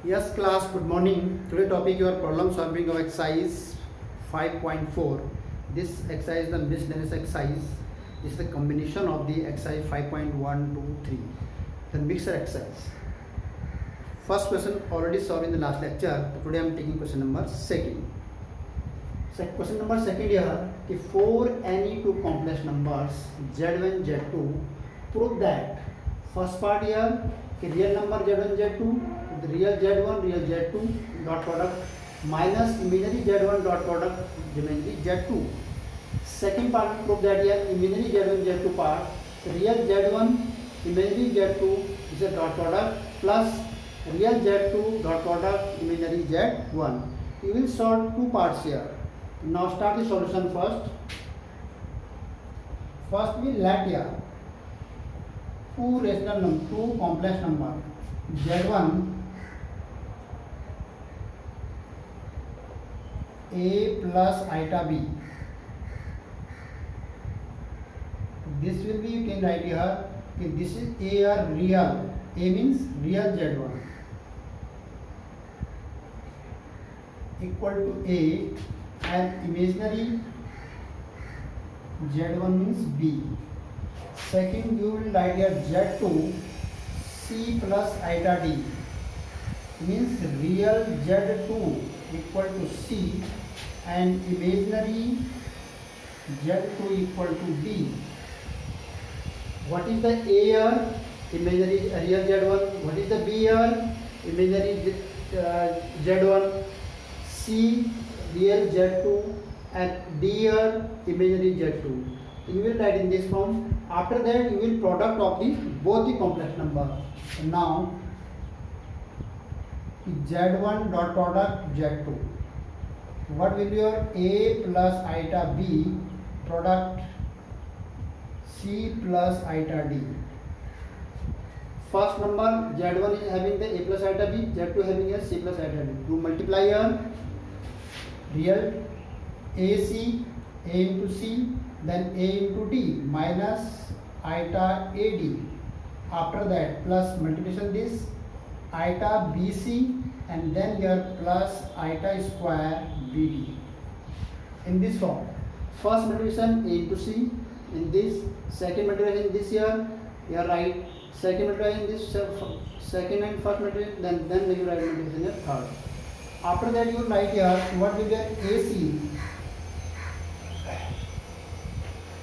Yes, class, good morning. Today topic your problem solving of exercise 5.4. This exercise is the miscellaneous exercise. This is the combination of the exercise 5.1 to 3. The mixer exercise. First question already solved in the last lecture. Today I am taking question number second. So question number second here. If for any two complex numbers z1, z2, prove that first part here real number z1, z2 the real z1 real z2 dot product minus imaginary z1 dot product imaginary z2. Second part prove that here imaginary z1 z2 part real z1 imaginary z2 is a dot product plus real z2 dot product imaginary z1. You will solve two parts here. Now start the solution first. First we let here two rational number, two complex number z1 a plus iota b. This will be, you can write here, okay, this is a or real. A means real z1 equal to a and imaginary z1 means b. Second, you will write here z2 c plus iota d means real z2 equal to c and imaginary z2 equal to d. What is the a here? Imaginary real z1. What is the b here? Imaginary z1. C real z2 and d here imaginary z2. You will write in this form. After that you will product of the both the complex number. Now z1 dot product z2. What will be your a plus iota b product c plus iota d. First number z1 is having the a plus iota b, z2 having a c plus iota d. To multiply here real ac a into c then a into d minus iota ad. After that plus multiplication this iota bc and then your plus iota square bd. In this form, first multiplication a into c in this, second multiplication in this here, you are right. Second multiplication in this, second and first multiplication, then you write multiplication in third. After that you write here what will be AC.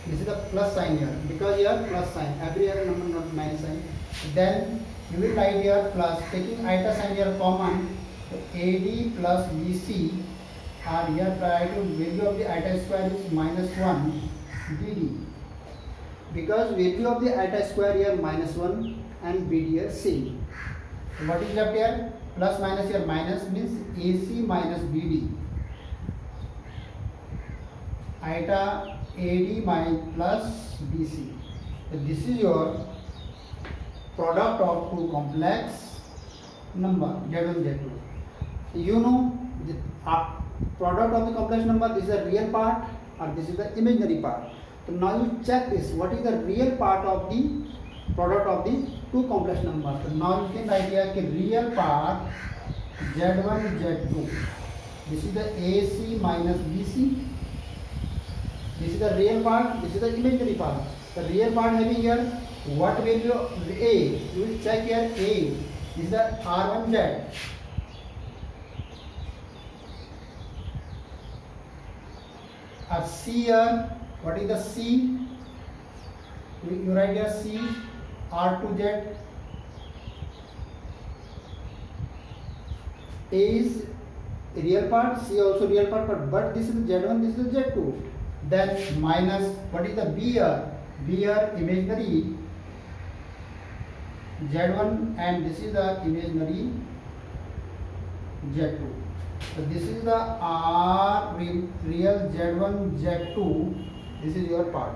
This is the plus sign here because here plus sign. Every year number not minus sign. Then you will write here plus taking iota sign here common. So AD plus BC are here prior to value of the iota square is -1 BD. Because value of the iota square here -1 and BD here same. What is left here? Plus minus here minus means AC minus BD. Iota AD minus plus BC. So this is your product of two complex number Z1 Z2. You know the product of the complex number, this is the real part or this is the imaginary part. So now you check this, what is the real part of the product of the two complex numbers. So now you can write here real part Z1 Z2. This is the AC minus BC. This is the real part, this is the imaginary part. The real part having here what value of A? You will check here A. This is the R1Z. C here, what is the C? You write here C, R2Z. A is real part, C also real part, but this is the Z1, this is the Z2. Then minus, what is the B here? B here imaginary Z1 and this is the imaginary Z2. So this is the R real Z1 Z2. This is your part.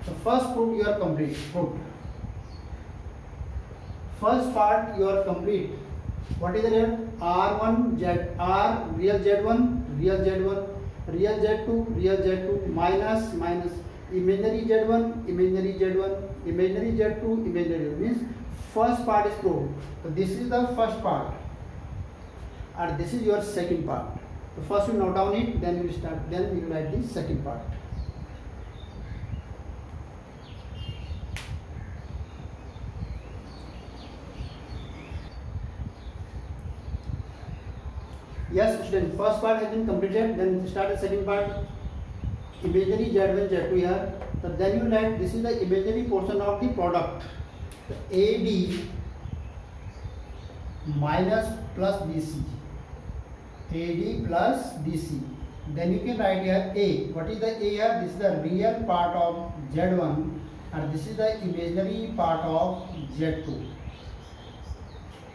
So first proof you are complete. Proof. First part you are complete. What is the real? R1 Z R real Z1 real Z1 real Z2 minus imaginary Z1 imaginary Z2 imaginary means first part is proved. So this is the first part, and this is your second part. So first you note down it, then you start, then you write the second part. Yes, student, first part has been completed, then start the second part. Imaginary Z1, Z2 here. So then you write, this is the imaginary portion of the product. So AD minus plus BC. AD plus BC. Then you can write here A. What is the A here? This is the real part of Z1 and this is the imaginary part of Z2.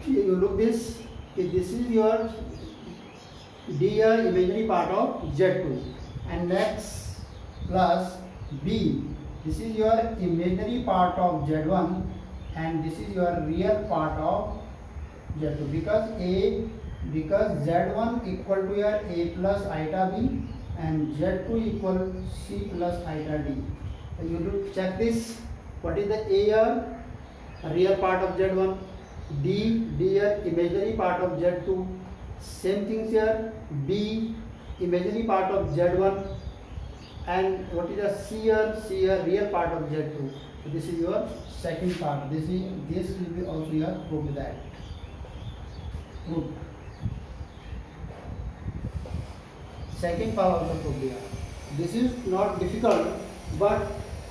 You look this. Okay, this is your D here, imaginary part of Z2. And next plus B. This is your imaginary part of Z1 and this is your real part of Z2 because Z1 equal to your A plus iota B and Z2 equal C plus iota D. So you do check this. What is the A here? Real part of Z1. D here, imaginary part of Z2. Same things here. B, imaginary part of Z1. And what is the C here, real part of Z2. So this is your second part. This will be also your proof that. Proof. Second part also proof here. This is not difficult, but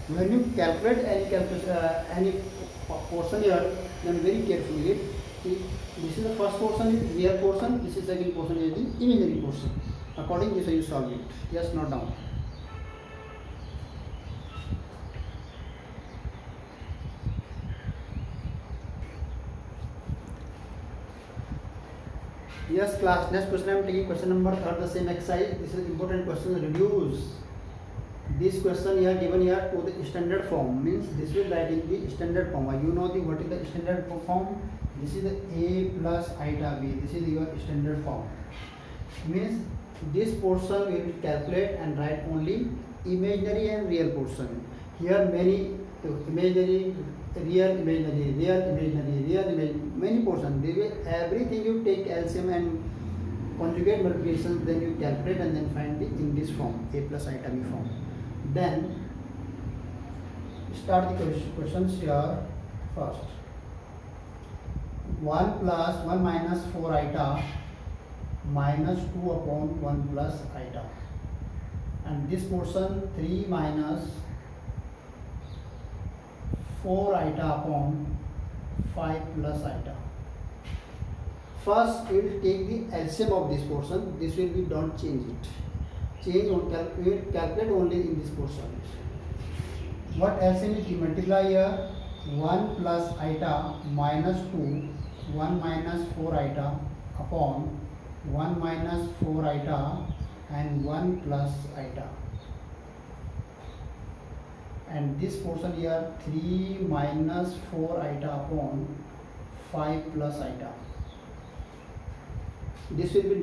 when you calculate any portion here, then very carefully. This is the first portion is real portion. This is second portion is the imaginary portion. According to this, you solve it. Yes, note down. Yes, class. Next question I am taking question number 3, the same exercise. This is important question. Reduce this question here given here to the standard form. Means this will write in the standard form. You know the what is the standard form? This is the A plus iota B. This is your standard form. Means this portion we will calculate and write only imaginary and real portion. Here many imaginary, real imaginary, real imaginary, real imaginary, many portions. They will everything you take LCM and conjugate multiplication, then you calculate and then find it in this form, A plus iota B form. Then start the questions here first. 1 plus 1 minus 4 iota minus 2 upon 1 plus iota. And this portion 3 minus 4 iota upon 5 plus iota. First, we will take the LCM of this portion. This will be, don't change it. We will calculate only in this portion. What LCM is? You multiply here 1 plus iota minus 2, 1 minus 4 iota upon 1 minus 4 iota and 1 plus iota. And this portion here 3 minus 4 iota upon 5 plus iota. This will be,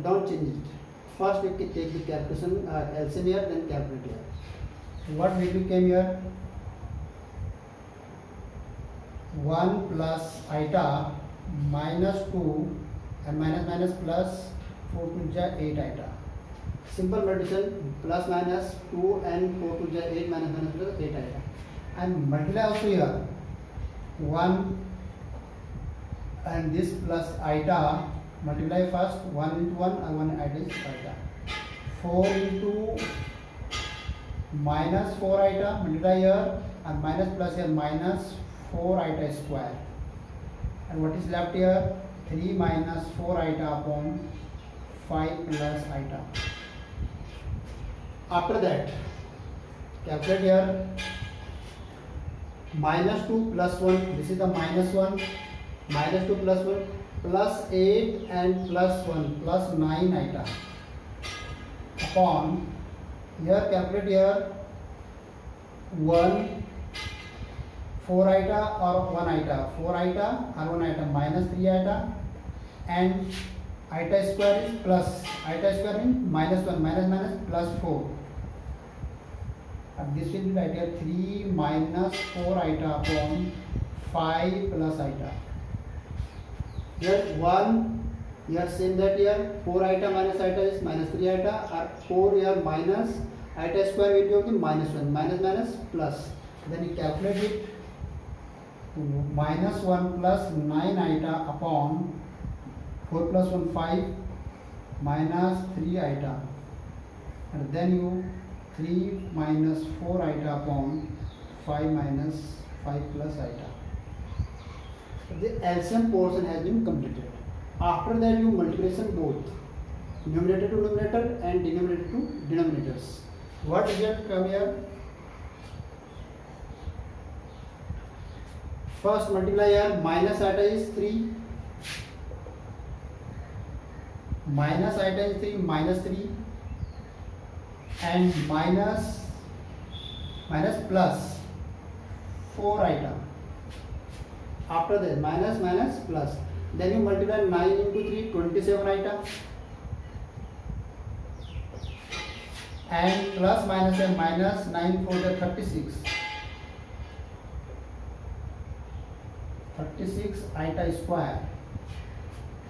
don't change it. First we can take the calculation LCM here, then calculate here. What value came here? 1 plus iota minus 2 and minus plus 4 to 8 iota. Simple multiplication, plus minus 2 and 4 to 8 minus plus 8 iota. And multiply also here 1 and this plus iota. Multiply first 1 into 1 and 1 iota is iota. 4 into minus 4 iota, multiply here and minus plus here minus 4 iota square. And what is left here? 3 minus 4 iota upon 5 plus iota. After that, calculate here minus 2 plus 1. This is the minus 1, minus 2 plus 1. Plus 8 and plus 1 plus 9 iota upon here calculate here 1 4 iota or 1 iota, 4 iota or 1 iota minus 3 iota and iota square is plus iota square means minus 1 minus plus 4 and this will be right here 3 minus 4 iota upon 5 plus iota. Here 1, you are saying that here 4 iota minus iota is minus 3 iota, or 4 here minus iota square will be minus 1, minus minus plus. Then you calculate it, minus 1 plus 9 iota upon 4 plus 1 5 minus 3 iota, and then you 3 minus 4 iota upon 5 minus 5 plus iota. The LCM portion has been completed. After that you multiplication both numerator to numerator and denominator to denominators. What result come here? First multiply here, minus iota is 3, minus iota is 3, minus 3, and minus plus 4 iota. After that minus minus plus, then you multiply 9 into 3, 27 iota, and plus minus and minus 9 for the 36 iota square.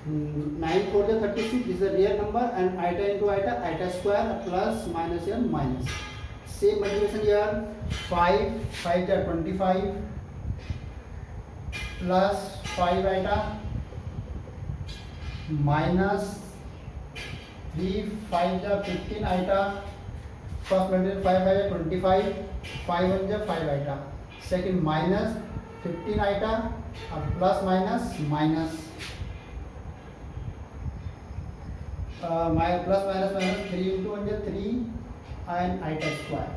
9 for the 36 is a real number, and iota into iota square, plus minus and minus. Same multiplication here, 5 is 25 plus 5 iota minus 3 5 is 15 iota. First multiply 5 is 25, 5 1 is 5 iota. Second minus 15 iota, plus minus minus. My plus minus minus 3 into 1 is 3 and iota square.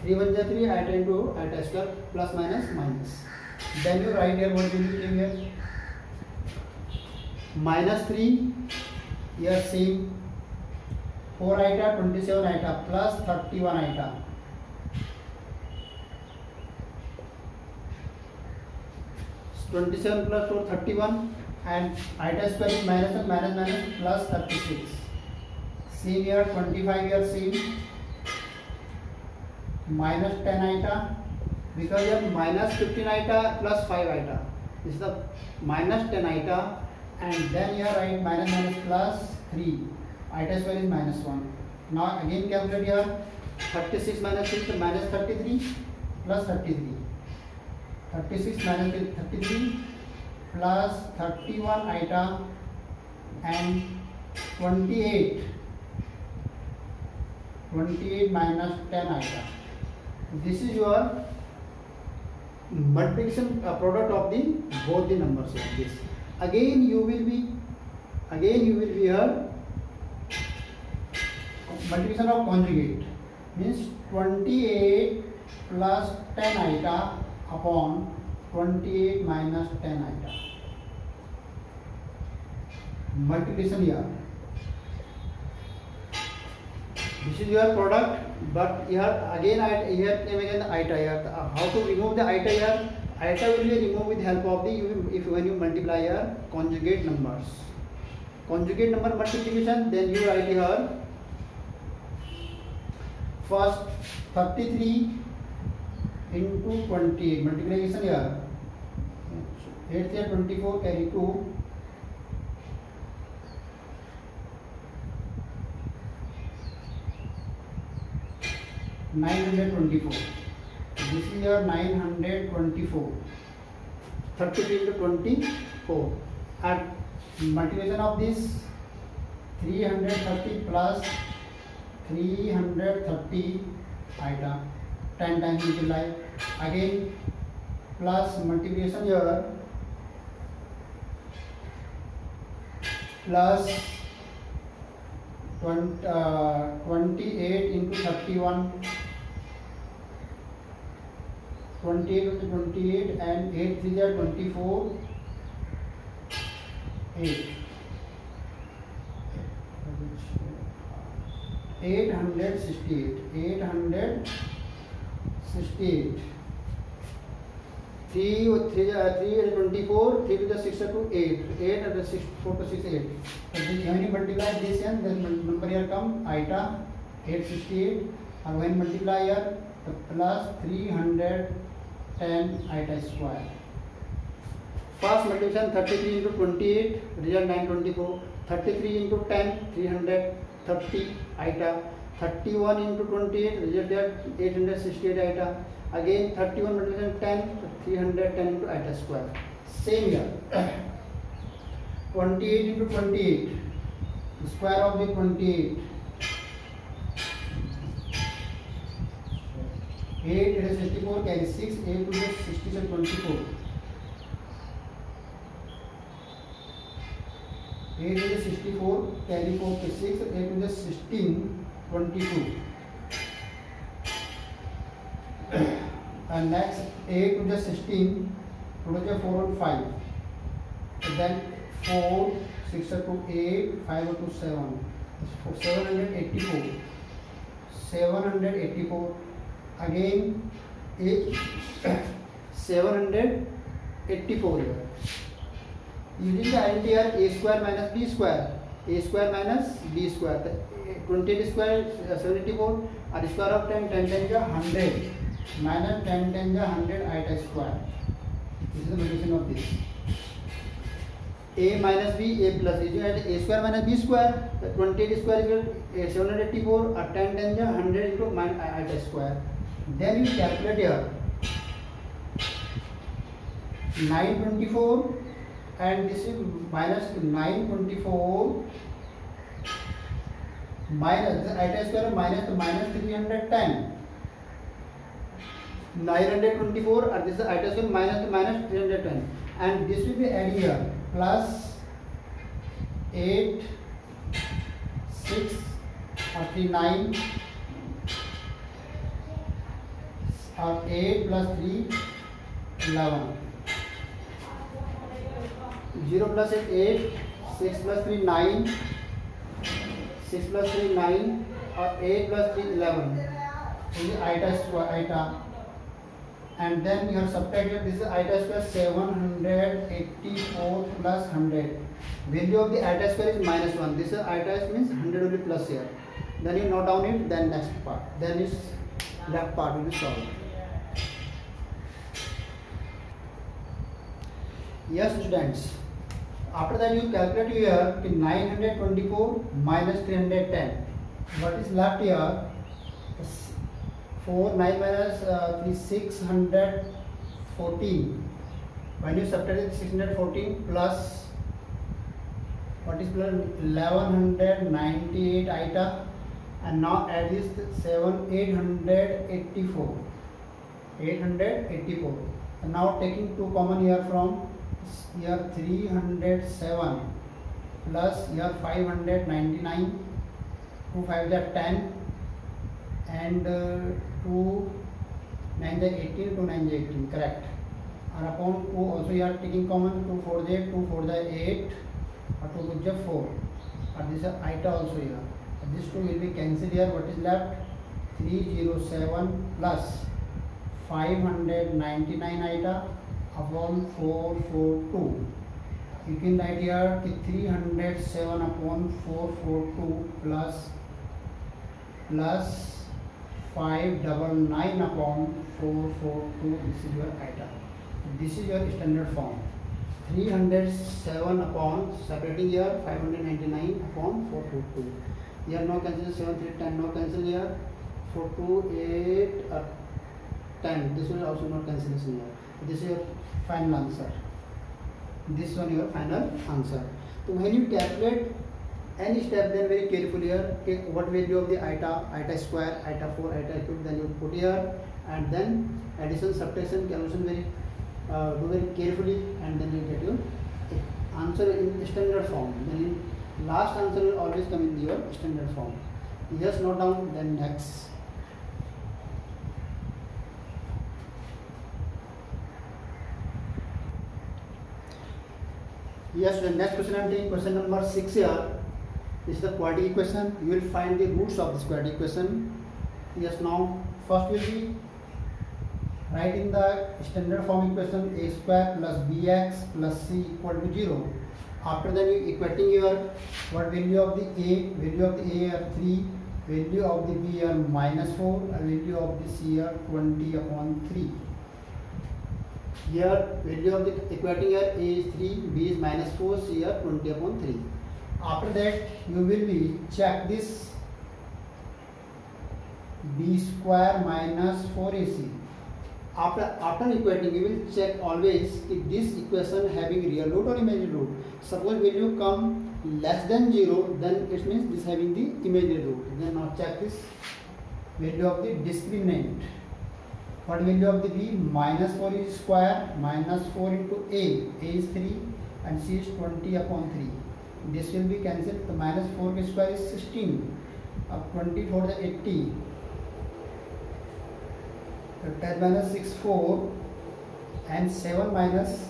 3 1 is 3, iota into iota square, plus minus minus. Then you write here what will you give here? Minus 3, here same, 4 iota, 27 iota, plus 31 iota. So 27 plus 4, 31, and iota square is minus and minus minus, plus 36. Same here, 25 here same, minus 10 iota, because here minus 15 iota plus 5 iota. This is the minus 10 iota, and then here write minus minus plus 3. Iota square is minus 1. Now again calculate here, 36 minus 6 minus 33 plus 33. 36 minus 33 plus 31 iota and 28 minus 10 iota. This is your multiplication product of the both the numbers like this. Again you will be here multiplication of conjugate, means 28 plus 10 iota upon 28 minus 10 iota. Multiplication here. This is your product, but here again here came again the iota here. How to remove the iota here? Iota will be removed with help of the when you multiply here conjugate numbers. Conjugate number multiplication, then you write here first 33 into 28 multiplication here. 8 here 24 carry 2. 924. This is your 924. 33 into 24. And multiplication of this 330 plus 330 iota. 10 times multiply. Again plus multiplication here plus 28 into 31. 28 into 28 and 8 3 are 24. 868. 3 is 24, 3 to the 6 to 8, 8 and the 6, 4 to 6, 8. So when you multiply this and then number here come iota 868, and when multiply here the plus 330 10 iota square. First multiplication 33 into 28, result 924. 33 into 10, 330 iota. 31 into 28, result there 868 iota. Again 31 multiplication 10, 310 into iota square. Same here. 28 into 28, the square of the 28. 8 it is 64, carry 6, 8 to the 60 is 24. 8 to the 64, carry 4 to 6, 8 to the 16, 22. And next 8 to the 16, to the 4 and 5. And then 4, 6 to 8, 5 to 7. 784. 784. Again 8, 784 here. Using the identity here, a square minus b square. A square minus b square. The 28 square 74. And the square of 10, 10 times is 100. Minus 10 times is 100 iota square. This is the multiplication of this. A minus b, a plus b. A square minus b square. The 28 square is 784. Or 10 times is 100 into iota square. Then you calculate here 924 and this is minus 924 minus the iota square minus 310. 924 and this is iota square minus 310 and this will be added here plus 8 6 or 3 9 or 8 plus 3 11. 0 plus 8 6 plus 3 9 6 plus 3 9 or 8 plus 3 11. This is iota square iota. And then you have subtracted this is iota square 784 plus 100. Value of the iota square is minus 1. This is iota means 100 will be plus here. Then you note down it, then next part. Then is left part will be solved. Yes students, after that you calculate here 924 minus 310. What is left here? 4 9 minus 3 614. When you subtract 614 plus what is plus 1198 iota and now add this 884. 884. And now taking 2 common here from here 307 plus here 599, 2 5 are 10 and 2 9 are 18, 2 9 are 18, correct. And upon 2 also you are taking common, 2 4 are 2 4 are 8 or 2 2 are 4 and this is iota also here. And this 2 will be cancelled here. What is left? 307 plus 599 iota upon 442. You can write here 307 upon 442 plus 599 upon 442. This is your iota. This is your standard form. 307 upon separating here 599 upon 442. Here no cancel, 7 3 10 no cancel here. 4 2 8 10. This will also not cancellation here. This is your final answer. This one your final answer. So when you calculate any step, then very carefully here, okay, what value of the iota square, iota 4, iota 2, then you put here, and then addition, subtraction, calculation very do very carefully, and then you get your answer in standard form. Then last answer will always come in your standard form. You just note down, then next. Yes, the next question I am taking question number 6 here. This is the quadratic equation. You will find the roots of this quadratic equation. Yes, now first will be writing the standard form equation a square plus bx plus c equal to 0. After that you equating your what value of the a, value of the a are 3, value of the b are -4, and value of the c are 20 upon 3. Here value of the equating here A is 3, B is minus 4, C here 20 upon 3. After that you will be check this B square minus 4AC. After equating you will check always if this equation having real root or imaginary root. Suppose value come less than 0, then it means this having the imaginary root. Then now check this value of the discriminant. What value of the B? Minus 4 is square, minus 4 into A is 3 and C is 20 upon 3. This will be cancelled. The minus 4 square is 16, 24 the 80. 10 minus 6 4 and 7 minus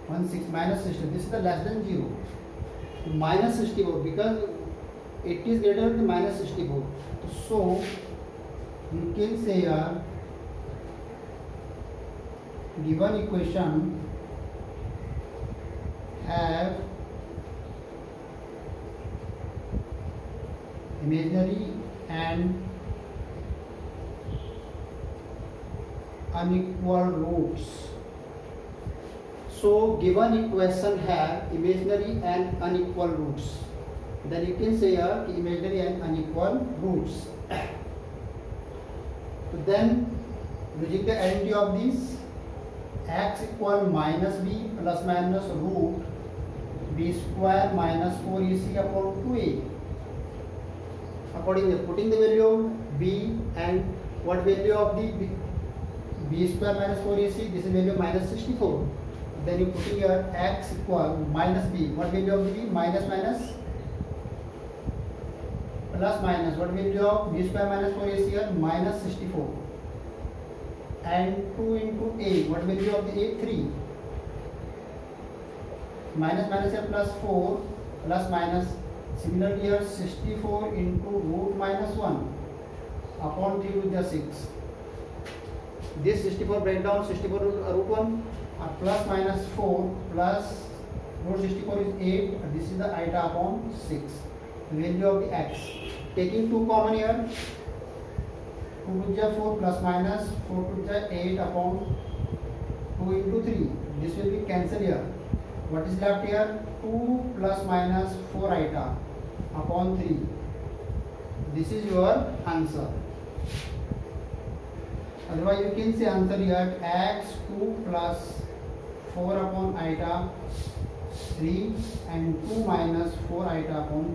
1 6 minus 60. This is the less than 0. Minus 64 because it is greater than minus 64. So you can say here given equation have imaginary and unequal roots. So given equation have imaginary and unequal roots, then you can say here imaginary and unequal roots. So then using the identity of these, x equal minus b plus minus root b square minus 4ac upon 2a. Accordingly, putting the value of b and what value of the b square minus 4ac, this is value of minus 64. Then you putting your x equal minus b, what value of the b? Minus minus plus minus, what value of b square minus 4ac here? Minus 64. And 2 into a, what value of the a? 3. Minus minus here plus 4 plus minus. Similarly here 64 into root minus 1 upon 3 with the 6. This 64 break down 64 root 1 plus minus 4 plus root 64 is 8. This is the iota upon 6. The value of the x. Taking 2 common here. 2 to the 4 plus minus 4 to the 8 upon 2 into 3. This will be cancelled here. What is left here? 2 plus minus 4 iota upon 3. This is your answer. Otherwise you can say answer here x 2 plus 4 upon iota 3 and 2 minus 4 iota upon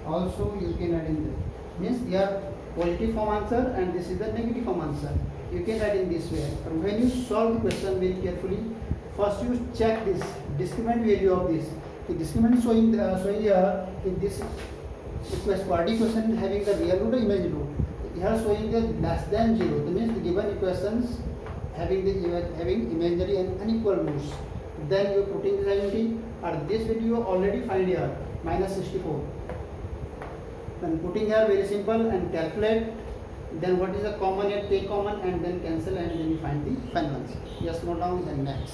3. Also you can add in this. Means here positive form answer and this is the negative form answer. You can write in this way. When you solve the question very carefully, first you check this discriminant value of this. The discriminant showing here in this quadratic equation having the real root or imaginary root. Here showing the less than 0. That means the given equations having imaginary and unequal roots. Then you putting this identity, or this value you already find here minus 64. Then putting here very simple and calculate. Then what is the common here? Take common and then cancel and then you find the final answer. Just note down then next.